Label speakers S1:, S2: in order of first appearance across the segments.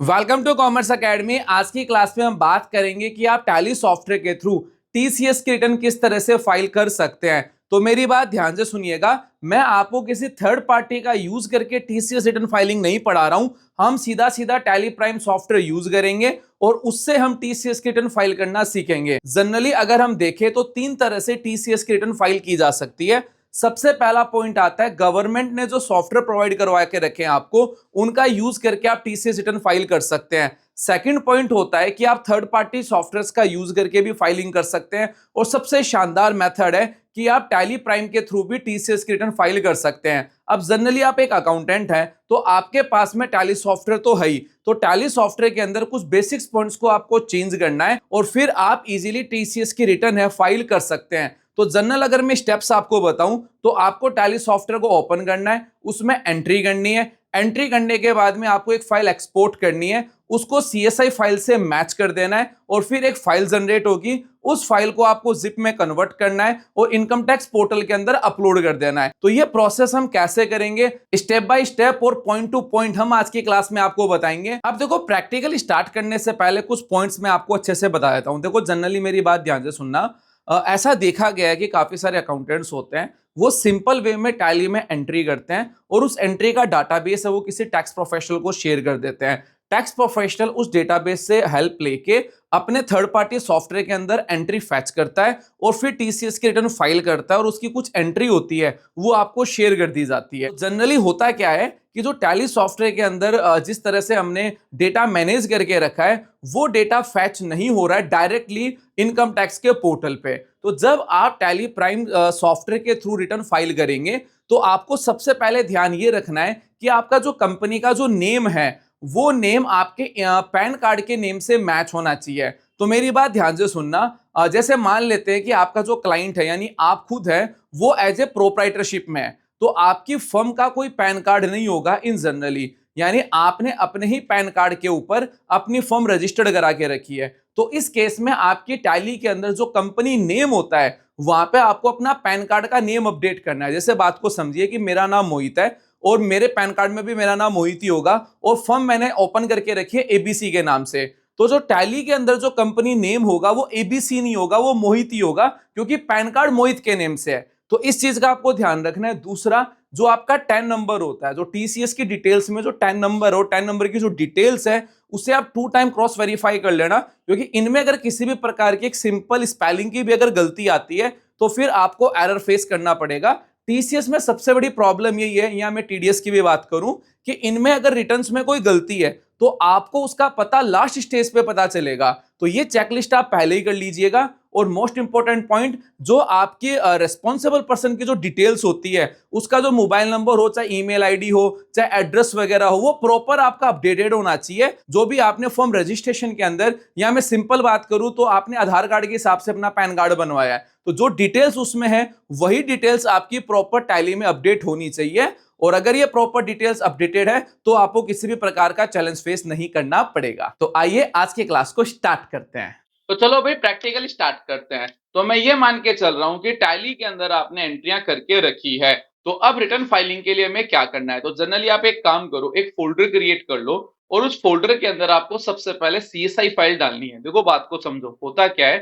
S1: Welcome to commerce academy. आज की class में हम बात करेंगे कि आप टैली सॉफ्टवेयर के थ्रू टीसीएस की रिटर्न किस तरह से फाइल कर सकते हैं। तो मेरी बात ध्यान से सुनिएगा, मैं आपको किसी थर्ड पार्टी का यूज करके टीसीएस रिटर्न फाइलिंग नहीं पढ़ा रहा हूं। हम सीधा सीधा टैली प्राइम सॉफ्टवेयर यूज करेंगे और उससे हम टीसीएस की रिटर्न फाइल करना सीखेंगे। जनरली अगर हम देखें तो तीन तरह से टीसीएस की रिटर्न फाइल की जा सकती है। सबसे पहला पॉइंट आता है, गवर्नमेंट ने जो सॉफ्टवेयर प्रोवाइड करवा के रखे हैं आपको, उनका यूज करके आप टीसीएस रिटर्न फाइल कर सकते हैं। सेकंड पॉइंट होता है कि आप थर्ड पार्टी सॉफ्टवेयर का यूज करके भी फाइलिंग कर सकते हैं। और सबसे शानदार मेथड है कि आप टैली प्राइम के थ्रू भी टीसीएस की रिटर्न फाइल कर सकते हैं। अब जनरली आप एक अकाउंटेंट हैं तो आपके पास में टैली सॉफ्टवेयर तो है ही, तो टैली सॉफ्टवेयर के अंदर कुछ बेसिक्स पॉइंट्स को आपको चेंज करना है और फिर आप इजीली टीसीएस की रिटर्न है फाइल कर सकते हैं। तो जनरल अगर मैं स्टेप्स आपको बताऊं तो आपको टैली सॉफ्टवेयर को ओपन करना है, उसमें एंट्री करनी है। एंट्री करने के बाद में आपको एक फाइल एक्सपोर्ट करनी है, उसको सीएसआई फाइल से मैच कर देना है और फिर एक फाइल जनरेट होगी। उस फाइल को आपको जिप में कन्वर्ट करना है और इनकम टैक्स पोर्टल के अंदर अपलोड कर देना है। तो ये प्रोसेस हम कैसे करेंगे, स्टेप बाय स्टेप और पॉइंट टू पॉइंट हम आज की क्लास में आपको बताएंगे। अब देखो, प्रैक्टिकल स्टार्ट करने से पहले कुछ पॉइंट्स मैं आपको अच्छे से बता देता हूं। देखो, जनरली मेरी बात ध्यान से सुनना। ऐसा देखा गया है कि काफी सारे अकाउंटेंट्स होते हैं, वो सिंपल वे में टैली में एंट्री करते हैं और उस एंट्री का डाटाबेस है वो किसी टैक्स प्रोफेशनल को शेयर कर देते हैं। टैक्स प्रोफेशनल उस डेटाबेस से हेल्प लेके अपने थर्ड पार्टी सॉफ्टवेयर के अंदर एंट्री फैच करता है और फिर टीसीएस की रिटर्न फाइल करता है और उसकी कुछ एंट्री होती है वो आपको शेयर कर दी जाती है। जनरली होता क्या है कि जो टैली सॉफ्टवेयर के अंदर जिस तरह से हमने डेटा मैनेज करके रखा है, वो डेटा फैच नहीं हो रहा है डायरेक्टली इनकम टैक्स के पोर्टल पे। तो जब आप टैली प्राइम सॉफ्टवेयर के थ्रू रिटर्न फाइल करेंगे तो आपको सबसे पहले ध्यान ये रखना है कि आपका जो कंपनी का जो नेम है वो नेम आपके पैन कार्ड के नेम से मैच होना चाहिए। तो मेरी बात ध्यान से सुनना। जैसे मान लेते हैं कि आपका जो क्लाइंट है यानी आप खुद है, वो एज ए प्रोप्राइटरशिप में है, तो आपकी फर्म का कोई पैन कार्ड नहीं होगा इन जनरली, यानी आपने अपने ही पैन कार्ड के ऊपर अपनी फर्म रजिस्टर्ड करा के रखी है। तो इस केस में आपकी टैली के अंदर जो कंपनी नेम होता है वहां पे आपको अपना पैन कार्ड का नेम अपडेट करना है। जैसे बात को समझिए कि मेरा नाम मोहित है और मेरे पैन कार्ड में भी मेरा नाम मोहित ही होगा और फर्म मैंने ओपन करके रखी है एबीसी के नाम से। तो जो टैली के अंदर जो कंपनी नेम होगा वो एबीसी नहीं होगा, वो मोहित ही होगा, क्योंकि पैन कार्ड मोहित के नेम से है। तो इस चीज का आपको ध्यान रखना है। दूसरा, जो आपका टैन नंबर होता है, जो टीसीएस की डिटेल्स में जो टैन नंबर हो, टैन नंबर की जो डिटेल्स है उसे आप 2 टाइम क्रॉस वेरीफाई कर लेना, क्योंकि इनमें अगर किसी भी प्रकार की एक सिंपल स्पेलिंग की भी अगर गलती आती है तो फिर आपको एरर फेस करना पड़ेगा। टीसीएस में सबसे बड़ी प्रॉब्लम यही है, या मैं टीडीएस की भी बात करूं, कि इनमें अगर रिटर्न्स में कोई गलती है तो आपको उसका पता लास्ट स्टेज पे पता चलेगा। तो ये चेकलिस्ट आप पहले ही कर लीजिएगा। और मोस्ट इंपॉर्टेंट पॉइंट, जो आपके रिस्पॉन्सिबल पर्सन की जो डिटेल्स होती है, उसका जो मोबाइल नंबर हो, चाहे ईमेल आईडी हो, चाहे एड्रेस वगैरह हो, वो प्रॉपर आपका अपडेटेड होना चाहिए। जो भी आपने फॉर्म रजिस्ट्रेशन के अंदर, या मैं सिंपल बात करूं तो आपने आधार कार्ड के हिसाब से अपना पैन कार्ड बनवाया है, तो जो डिटेल्स उसमें है वही डिटेल्स आपकी प्रॉपर टैली में अपडेट होनी चाहिए। और अगर ये प्रॉपर डिटेल्स अपडेटेड है तो आपको किसी भी प्रकार का चैलेंज फेस नहीं करना पड़ेगा। तो आइए आज की क्लास को स्टार्ट करते हैं। तो चलो भाई, प्रैक्टिकल स्टार्ट करते हैं। तो मैं ये मान के चल रहा हूं कि टैली के अंदर आपने एंट्रियां करके रखी है, तो अब रिटर्न फाइलिंग के लिए हमें क्या करना है। तो जनरली आप एक काम करो, एक फोल्डर क्रिएट कर लो और उस फोल्डर के अंदर आपको सबसे पहले सीएसआई फाइल डालनी है। देखो, बात को समझो, होता क्या है,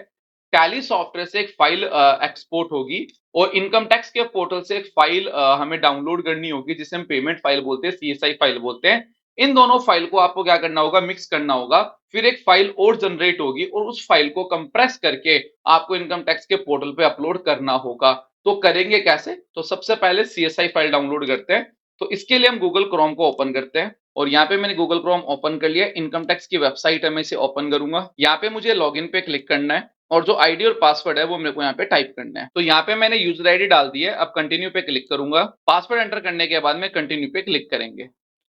S1: टैली सॉफ्टवेयर से एक फाइल एक्सपोर्ट होगी और इनकम टैक्स के पोर्टल से एक फाइल हमें डाउनलोड करनी होगी, जिसे हम पेमेंट फाइल बोलते हैं, सीएसआई फाइल बोलते हैं। इन दोनों फाइल को आपको क्या करना होगा, मिक्स करना होगा। फिर एक फाइल और जनरेट होगी और उस फाइल को कंप्रेस करके आपको इनकम टैक्स के पोर्टल पे अपलोड करना होगा। तो करेंगे कैसे, तो सबसे पहले सीएसआई फाइल डाउनलोड करते हैं। तो इसके लिए हम गूगल क्रोम को ओपन करते हैं और यहाँ पे मैंने गूगल क्रोम ओपन कर लिया। इनकम टैक्स की वेबसाइट है, मैं इसे ओपन करूंगा। यहाँ पे मुझे लॉगिन पे क्लिक करना है और जो आईडी और पासवर्ड है वो मेरे को यहाँ पे टाइप करना है। तो यहाँ पे मैंने यूजर आईडी डाल दी है। अब कंटिन्यू पे क्लिक करूंगा। पासवर्ड एंटर करने के बाद में कंटिन्यू पे क्लिक करेंगे।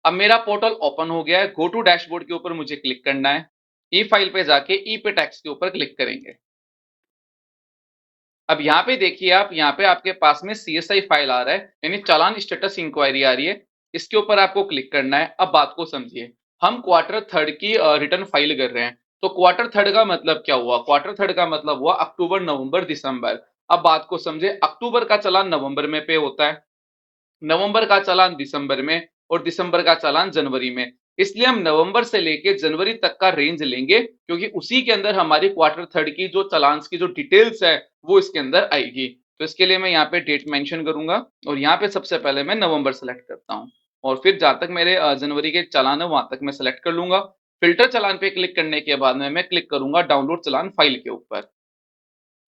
S1: अब मेरा पोर्टल ओपन हो गया है। गो टू डैशबोर्ड के ऊपर मुझे क्लिक करना है। ई फाइल पे जाके ई पे टैक्स के ऊपर क्लिक करेंगे। अब यहाँ पे देखिए आप, यहाँ पे आपके पास में सीएसआई फाइल आ रहा है, यानी चालान स्टेटस इंक्वायरी आ रही है। इसके ऊपर आपको क्लिक करना है। अब बात को समझिए, हम क्वार्टर थर्ड की रिटर्न फाइल कर रहे हैं। तो क्वार्टर थर्ड का मतलब क्या हुआ, क्वार्टर थर्ड का मतलब हुआ अक्टूबर, नवंबर, दिसंबर। अब बात को समझे, अक्टूबर का चालान नवंबर में पे होता है, नवंबर का चालान दिसंबर में और दिसंबर का चालान जनवरी में।
S2: इसलिए हम नवंबर से लेके जनवरी तक का रेंज लेंगे, क्योंकि उसी के अंदर हमारी क्वार्टर थर्ड की जो चालान्स की जो डिटेल्स है वो इसके अंदर आएगी। तो इसके लिए मैं यहाँ पे डेट मेंशन करूंगा और यहाँ पे सबसे पहले मैं नवंबर सेलेक्ट करता हूँ और फिर जहां तक मेरे जनवरी के चालान है वहां तक मैं सेलेक्ट कर लूंगा। फिल्टर चालान पे क्लिक करने के बाद में मैं क्लिक करूंगा डाउनलोड चालान फाइल के ऊपर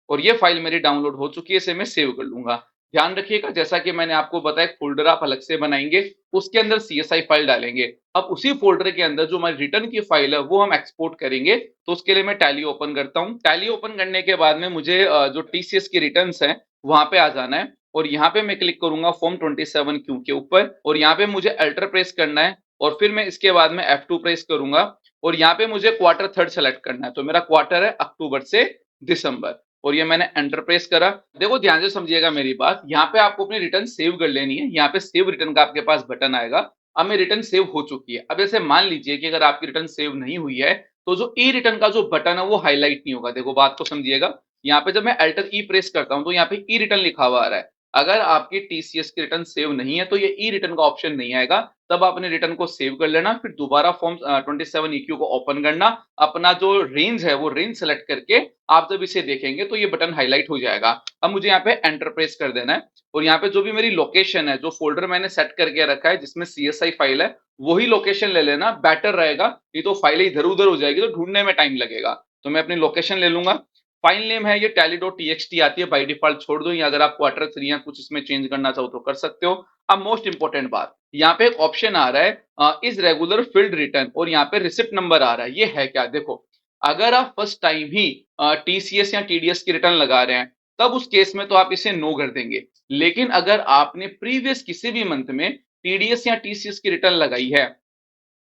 S2: और ये फाइल मेरी डाउनलोड हो चुकी है, इसे मैं सेव कर लूंगा। ध्यान रखिएगा, जैसा कि मैंने आपको बताया, एक फोल्डर आप अलग से बनाएंगे, उसके अंदर सीएसआई फाइल डालेंगे। अब उसी फोल्डर के अंदर जो हमारी रिटर्न की फाइल है वो हम एक्सपोर्ट करेंगे। तो उसके लिए मैं टैली ओपन करता हूँ। टैली ओपन करने के बाद में मुझे जो टीसीएस की रिटर्न्स है वहां पे आ जाना है और यहाँ पे मैं क्लिक करूंगा फॉर्म 27Q के ऊपर और यहाँ पे मुझे अल्टर प्रेस करना है और फिर मैं इसके बाद में F2 प्रेस करूंगा और यहाँ पे मुझे क्वार्टर थर्ड सेलेक्ट करना है। तो मेरा क्वार्टर है अक्टूबर से दिसंबर और ये मैंने एंटर प्रेस करा। देखो ध्यान से समझिएगा मेरी बात, यहाँ पे आपको अपनी रिटर्न सेव कर लेनी है। यहाँ पे सेव रिटर्न का आपके पास बटन आएगा। अब मेरी रिटर्न सेव हो चुकी है। अब जैसे मान लीजिए कि अगर आपकी रिटर्न सेव नहीं हुई है तो जो ई रिटर्न का जो बटन है वो हाईलाइट नहीं होगा। देखो बात को समझिएगा, यहाँ पे जब मैं अल्टर ई प्रेस करता हूँ तो यहाँ पे ई रिटर्न लिखा हुआ आ रहा है। अगर आपकी टीसीएस की रिटर्न सेव नहीं है तो ये ई रिटर्न का ऑप्शन नहीं आएगा। तब आपने रिटर्न को सेव कर लेना, फिर दोबारा फॉर्म 27EQ को ओपन करना, अपना जो रेंज है वो रेंज सेलेक्ट करके आप जब इसे देखेंगे तो ये बटन हाईलाइट हो जाएगा। अब मुझे यहाँ पे एंटर प्रेस कर देना है और यहाँ पे जो भी मेरी लोकेशन है, जो फोल्डर मैंने सेट करके रखा है जिसमें सीएसआई फाइल है, वही लोकेशन ले लेना, बेटर रहेगा। ये तो फाइल इधर उधर हो जाएगी तो ढूंढने में टाइम लगेगा। तो मैं अपनी लोकेशन ले लूंगा। फाइल नेम है ये tally.txt आती है बाई डिफॉल्ट, छोड़ दो, या अगर आप क्वार्टर थ्री या कुछ इसमें चेंज करना चाहो तो कर सकते हो। अब मोस्ट इंपोर्टेंट बात, यहाँ पे एक ऑप्शन आ रहा है इज रेगुलर फील्ड रिटर्न और यहाँ पे रिसिप्ट नंबर आ रहा है। ये है क्या? देखो, अगर आप फर्स्ट टाइम ही टीसीएस या टीडीएस की रिटर्न लगा रहे हैं तब उस केस में तो आप इसे नो कर देंगे। लेकिन अगर आपने प्रीवियस किसी भी मंथ में टीडीएस या टीसीएस की रिटर्न लगाई है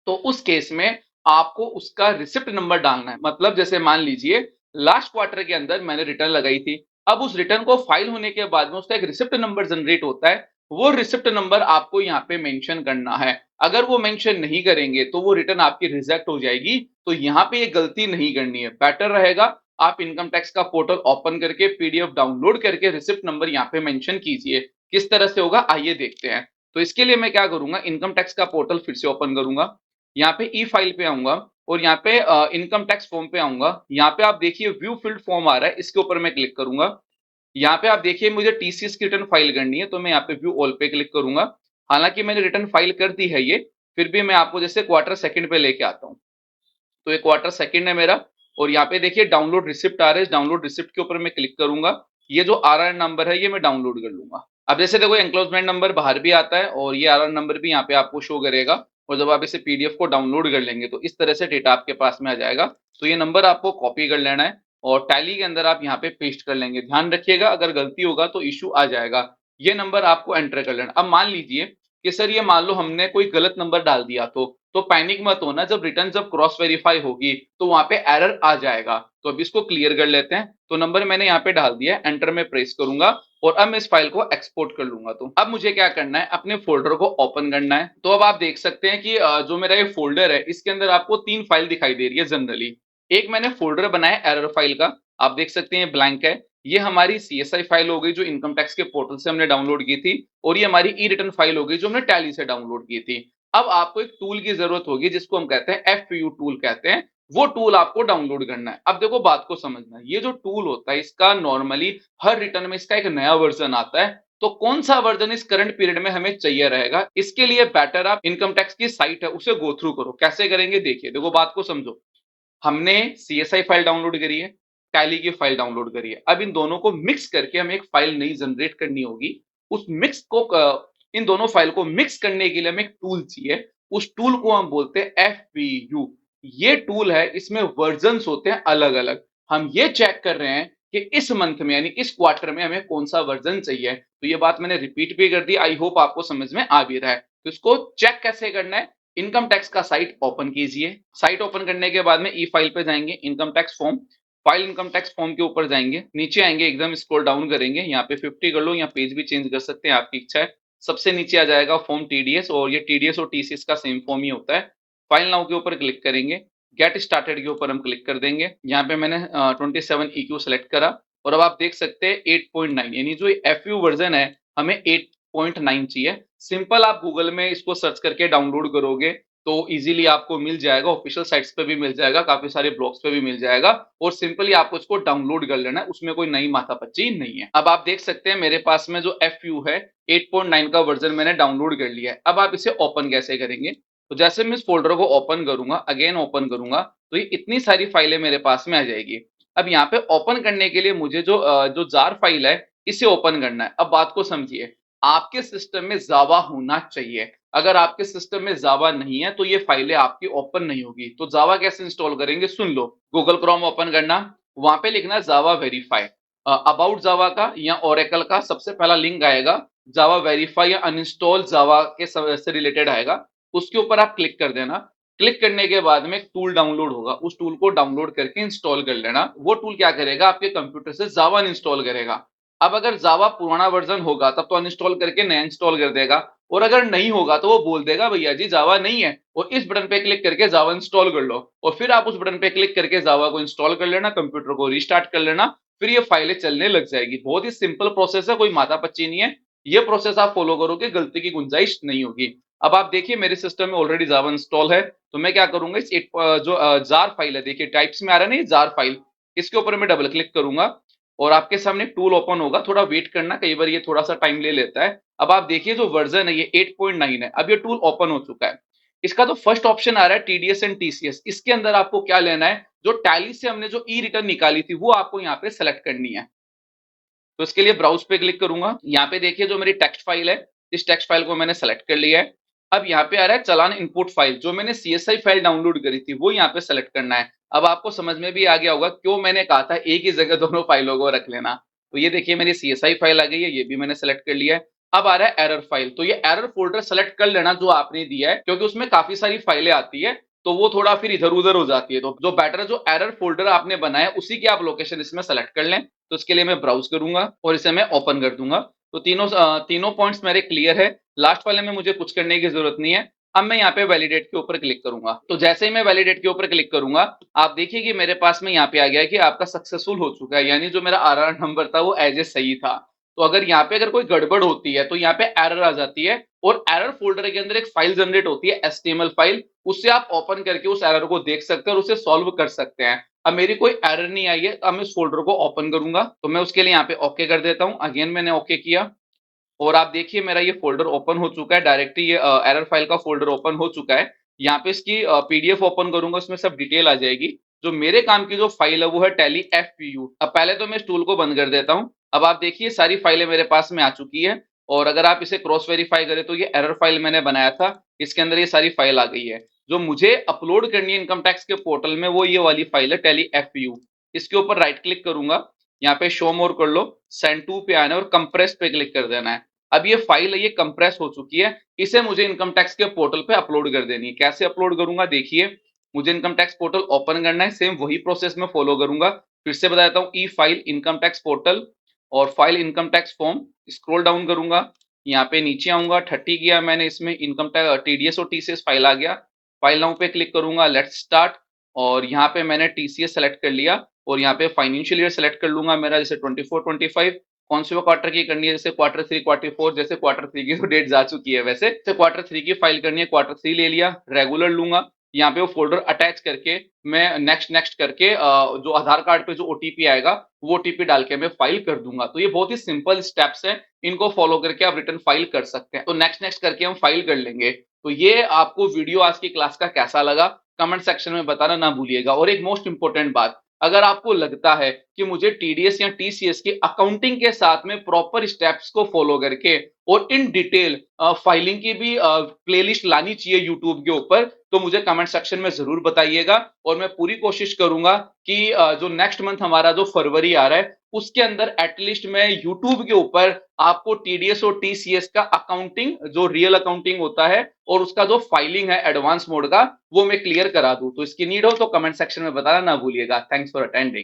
S2: तो उस केस में आपको उसका रिसिप्ट नंबर डालना है। मतलब जैसे मान लीजिए लास्ट क्वार्टर के अंदर मैंने रिटर्न लगाई थी, अब उस रिटर्न को फाइल होने के बाद में उसका एक रिसिप्ट नंबर जनरेट होता है, वो रिसिप्ट नंबर आपको यहाँ पे मेंशन करना है। अगर वो मेंशन नहीं करेंगे तो वो रिटर्न आपकी रिजेक्ट हो जाएगी। तो यहाँ पे ये गलती नहीं करनी है। बेटर रहेगा आप इनकम टैक्स का पोर्टल ओपन करके पीडीएफ डाउनलोड करके रिसिप्ट नंबर यहाँ पे मेंशन कीजिए। किस तरह से होगा आइए देखते हैं। तो इसके लिए मैं क्या करूंगा, इनकम टैक्स का पोर्टल फिर से ओपन करूंगा, यहाँ पे ई फाइल पे आऊंगा और यहाँ पे इनकम टैक्स फॉर्म पे आऊंगा। यहाँ पे आप देखिए व्यू फील्ड फॉर्म आ रहा है, इसके ऊपर मैं क्लिक करूंगा। यहाँ पे आप देखिए मुझे टीसीएस की रिटर्न फाइल करनी है तो मैं यहाँ पे व्यू ऑल पे क्लिक करूंगा। हालांकि मैंने रिटर्न फाइल कर दी है ये, फिर भी मैं आपको जैसे क्वार्टर सेकंड पे लेके आता हूँ। तो ये क्वार्टर सेकंड है मेरा और यहाँ पे देखिए डाउनलोड रिसिप्ट आ रहा है। इस डाउनलोड रिसिप्ट के ऊपर मैं क्लिक करूंगा। ये जो आरआर नंबर है ये मैं डाउनलोड कर लूंगा। अब जैसे देखो एंक्लोजमेंट नंबर बाहर भी आता है और ये आरआर नंबर भी यहाँ पे आपको शो करेगा और जब आप इसे पीडीएफ को डाउनलोड कर लेंगे तो इस तरह से डेटा आपके पास में आ जाएगा। तो ये नंबर आपको कॉपी कर लेना है और टैली के अंदर आप यहाँ पे पेस्ट कर लेंगे। ध्यान रखिएगा अगर गलती होगा तो इशू आ जाएगा। ये नंबर आपको एंटर कर लेना। अब मान लीजिए कि सर ये मान लो हमने कोई गलत नंबर डाल दिया तो पैनिक मत होना। जब रिटर्न जब क्रॉस वेरीफाई होगी तो वहां पे एरर आ जाएगा। तो अब इसको क्लियर कर लेते हैं। तो नंबर मैंने यहाँ पे डाल दिया है, एंटर में प्रेस करूंगा और अब मैं इस फाइल को एक्सपोर्ट कर लूंगा। तो अब मुझे क्या करना है, अपने फोल्डर को ओपन करना है। तो अब आप देख सकते हैं कि जो मेरा ये फोल्डर है इसके अंदर आपको तीन फाइल दिखाई दे रही है जनरली। एक मैंने फोल्डर बनाया एरर फाइल का, आप देख सकते हैं ब्लैंक है। ये हमारी सीएसआई फाइल हो गई जो इनकम टैक्स के पोर्टल से हमने डाउनलोड की थी और ये हमारी ई रिटर्न फाइल हो गई जो हमने टैली से डाउनलोड की थी। अब आपको एक टूल की जरूरत होगी जिसको हम कहते हैं एफपीयू टूल कहते हैं। वो टूल आपको डाउनलोड करना है। अब देखो बात को समझना, ये जो टूल होता है इसका नॉर्मली हर रिटर्न में इसका एक नया वर्जन आता है। तो कौन सा वर्जन इस करंट पीरियड में हमें चाहिए रहेगा, इसके लिए बेटर आप इनकम टैक्स की साइट है उसे गो थ्रू करो। कैसे करेंगे देखिए, देखो बात को समझो। हमने सीएसआई फाइल डाउनलोड करी है, टैली की फाइल डाउनलोड करी है। अब इन दोनों को मिक्स करके हमें एक फाइल नई जनरेट करनी होगी। उस मिक्स को इन दोनों फाइल को मिक्स करने के लिए हमें एक टूल चाहिए। उस टूल को हम बोलते हैं एफपीयू। ये टूल है, इसमें वर्जन्स होते हैं अलग अलग। हम ये चेक कर रहे हैं कि इस मंथ में यानी इस क्वार्टर में हमें कौन सा वर्जन चाहिए। तो ये बात मैंने रिपीट भी कर दी, आई होप आपको समझ में आ भी रहा है। तो इसको चेक कैसे करना है, इनकम टैक्स का साइट ओपन कीजिए। साइट ओपन करने के बाद में ई फाइल पे जाएंगे, income tax form, file income tax form के ऊपर जाएंगे, नीचे आएंगे, एकदम स्क्रॉल डाउन करेंगे, यहाँ पे 50 कर लो या पेज भी चेंज कर सकते हैं, आपकी इच्छा है। सबसे नीचे आ जाएगा फॉर्म टीडीएस और ये टीडीएस और टीसीएस का सेम फॉर्म ही होता है। फाइल नाउ के ऊपर क्लिक करेंगे, गेट स्टार्टेड के ऊपर हम क्लिक कर देंगे। यहाँ पे मैंने 27EQ सेलेक्ट करा और अब आप देख सकते हैं 8.9 यानी जो एफयू वर्जन है हमें 8.9 चाहिए। सिंपल आप गूगल में इसको सर्च करके डाउनलोड करोगे तो इजीली आपको मिल जाएगा, ऑफिशियल साइट्स पे भी मिल जाएगा, काफी सारे ब्लॉग्स पे भी मिल जाएगा और सिंपली आपको इसको डाउनलोड कर लेना है, उसमें कोई नई माथापच्ची नहीं है। अब आप देख सकते हैं मेरे पास में जो FU है 8.9 का वर्जन मैंने डाउनलोड कर लिया है। अब आप इसे ओपन कैसे करेंगे? तो जैसे मैं इस फोल्डर को ओपन करूंगा, अगेन ओपन करूंगा, तो ये इतनी सारी फाइलें मेरे पास में आ जाएगी। अब यहाँ पे ओपन करने के लिए मुझे जो जार फाइल है इसे ओपन करना है। अब बात को समझिए, आपके सिस्टम में जावा होना चाहिए। अगर आपके सिस्टम में जावा नहीं है तो ये फाइलें आपकी ओपन नहीं होगी। तो जावा कैसे इंस्टॉल करेंगे, सुन लो। गूगल क्रोम ओपन करना, वहां पे लिखना जावा वेरीफाई। अबाउट जावा का या ओरेकल का सबसे पहला लिंक आएगा, जावा वेरीफाई या अनइंस्टॉल जावा के से रिलेटेड आएगा, उसके ऊपर आप क्लिक कर देना। क्लिक करने के बाद में एक टूल डाउनलोड होगा, उस टूल को डाउनलोड करके इंस्टॉल कर लेना। वो टूल क्या करेगा, आपके कंप्यूटर से जावा इंस्टॉल करेगा। अब अगर जावा पुराना वर्जन होगा तब तो अनइंस्टॉल करके नया इंस्टॉल कर देगा, और अगर नहीं होगा तो वो बोल देगा भैया जी जावा नहीं है, और इस बटन पे क्लिक करके जावा इंस्टॉल कर लो, और फिर आप उस बटन पे क्लिक करके जावा को इंस्टॉल कर लेना, कंप्यूटर को रीस्टार्ट कर लेना, फिर ये फाइलें चलने लग जाएगी। बहुत ही सिंपल प्रोसेस है, कोई माथापच्ची नहीं है। ये प्रोसेस आप फॉलो करोगे, गलती की गुंजाइश नहीं होगी। अब आप देखिए मेरे सिस्टम में ऑलरेडी जावा इंस्टॉल है, तो मैं क्या करूंगा, इस जो जार फाइल है, देखिए टाइप्स में आ रहा है ना ये जार फाइल, इसके ऊपर मैं डबल क्लिक करूंगा और आपके सामने टूल ओपन होगा। थोड़ा वेट करना, कई बार ये थोड़ा सा टाइम ले लेता है। अब आप देखिए जो वर्जन है ये 8.9 है। अब ये टूल ओपन हो चुका है। इसका तो फर्स्ट ऑप्शन आ रहा है टीडीएस एंड टीसीएस। इसके अंदर आपको क्या लेना है, जो टैली से हमने जो ई रिटर्न निकाली थी वो आपको यहाँ पे सेलेक्ट करनी है। तो इसके लिए ब्राउज पे क्लिक करूंगा। यहाँ पे देखिए जो मेरी टेक्स्ट फाइल है, इस टेक्स्ट फाइल को मैंने सेलेक्ट कर लिया है। अब यहाँ पे आ रहा है चलान इनपुट फाइल, जो मैंने सीएसआई फाइल डाउनलोड करी थी वो यहाँ पे सेलेक्ट करना है। अब आपको समझ में भी आ गया होगा क्यों मैंने कहा था एक ही जगह दोनों फाइलों को रख लेना। तो ये देखिए मेरी सीएसआई फाइल आ गई है, ये भी मैंने सेलेक्ट कर लिया है। अब आ रहा है एरर फाइल, तो ये एरर फोल्डर सेलेक्ट कर लेना जो आपने दिया है, क्योंकि उसमें काफी सारी फाइलें आती है तो वो थोड़ा फिर इधर उधर हो जाती है। तो जो बेटर, जो एरर फोल्डर आपने बनाया उसी की आप लोकेशन इसमें सेलेक्ट कर लें। तो इसके लिए मैं ब्राउज करूंगा और इसे मैं ओपन कर दूंगा। तो तीनों पॉइंट्स मेरे क्लियर है। लास्ट वाले में मुझे कुछ करने की जरूरत नहीं है। अब मैं यहाँ पे वैलिडेट के ऊपर क्लिक करूंगा। तो जैसे ही मैं वैलिडेट के ऊपर क्लिक करूंगा, आप देखिए कि मेरे पास में यहाँ पे आ गया कि आपका सक्सेसफुल हो चुका है, यानी जो मेरा आरआर नंबर था वो एज ए सही था। तो अगर यहाँ पे अगर कोई गड़बड़ होती है तो यहाँ पे एरर आ जाती है, और एरर फोल्डर के अंदर एक फाइल जनरेट होती है एचटीएमएल फाइल, उससे आप ओपन करके उस एरर को देख सकते हैं और उसे सॉल्व कर सकते हैं। अब मेरी कोई एरर नहीं आई है, अब मैं इस फोल्डर को ओपन करूंगा। तो मैं उसके लिए यहाँ पे ओके कर देता हूँ। अगेन मैंने ओके किया और आप देखिए मेरा ये फोल्डर ओपन हो चुका है, डायरेक्टली ये एरर फाइल का फोल्डर ओपन हो चुका है। यहाँ पे इसकी पीडीएफ ओपन करूंगा, उसमें सब डिटेल आ जाएगी। जो मेरे काम की जो फाइल है वो है टैली FPU। अब पहले तो मैं इस टूल को बंद कर देता हूँ। अब आप देखिए सारी फाइलें मेरे पास में आ चुकी है, और अगर आप इसे क्रॉस वेरीफाई करें तो ये एरर फाइल मैंने बनाया था, इसके अंदर ये सारी फाइल आ गई है। जो मुझे अपलोड करनी है इनकम टैक्स के पोर्टल में वो ये वाली फाइल है टैली FPU। इसके ऊपर राइट क्लिक करूंगा, यहाँ पे शो मोर कर लो, सेंड टू पे आना है और कंप्रेस पे क्लिक कर देना है। अब ये फाइल है, ये कंप्रेस हो चुकी है, इसे मुझे इनकम टैक्स के पोर्टल पे अपलोड कर देनी है। कैसे अपलोड करूंगा देखिए, मुझे इनकम टैक्स पोर्टल ओपन करना है, सेम वही प्रोसेस में फॉलो करूंगा। फिर से बता देता हूँ, ई फाइल इनकम टैक्स पोर्टल और file income tax form, scroll down करूंगा, यहाँ पे नीचे आऊंगा, 30 किया मैंने, इसमें इनकम टैक्स टीडीएस और टीसीएस फाइल आ गया। फाइल नाउ पे क्लिक करूंगा, लेट्स स्टार्ट, और यहाँ पे मैंने टीसीएस सेलेक्ट कर लिया और यहाँ पे फाइनेंशियल ईयर सेलेक्ट कर लूंगा मेरा, जैसे 24-25। कौन से क्वार्टर की करनी है, जैसे Q3 Q4, जैसे Q3 की तो डेट जा चुकी है वैसे, जैसे Q3 की फाइल करनी है, Q3 ले लिया, रेगुलर लूंगा। यहाँ पे वो फोल्डर अटैच करके मैं नेक्स्ट नेक्स्ट करके जो आधार कार्ड पे जो ओटीपी आएगा वो ओटीपी डाल के मैं फाइल कर दूंगा। तो ये बहुत ही सिंपल स्टेप्स हैं, इनको फॉलो करके आप रिटर्न फाइल कर सकते हैं। तो नेक्स्ट नेक्स्ट करके हम फाइल कर लेंगे। तो ये आपको वीडियो आज की क्लास का कैसा लगा कमेंट सेक्शन में बताना ना भूलिएगा। और एक मोस्ट इंपॉर्टेंट बात, अगर आपको लगता है कि मुझे टीडीएस या टीसीएस की अकाउंटिंग के साथ में प्रॉपर स्टेप्स को फॉलो करके और इन डिटेल फाइलिंग की भी प्लेलिस्ट लानी चाहिए यूट्यूब के ऊपर, तो मुझे कमेंट सेक्शन में जरूर बताइएगा। और मैं पूरी कोशिश करूंगा कि जो नेक्स्ट मंथ हमारा जो फरवरी आ रहा है उसके अंदर एटलीस्ट मैं यूट्यूब के ऊपर आपको टीडीएस और टीसीएस का अकाउंटिंग, जो रियल अकाउंटिंग होता है और उसका जो फाइलिंग है एडवांस मोड का, वो मैं क्लियर करा दूं। तो इसकी नीड हो तो कमेंट सेक्शन में बताना ना भूलिएगा। Thanks for attending.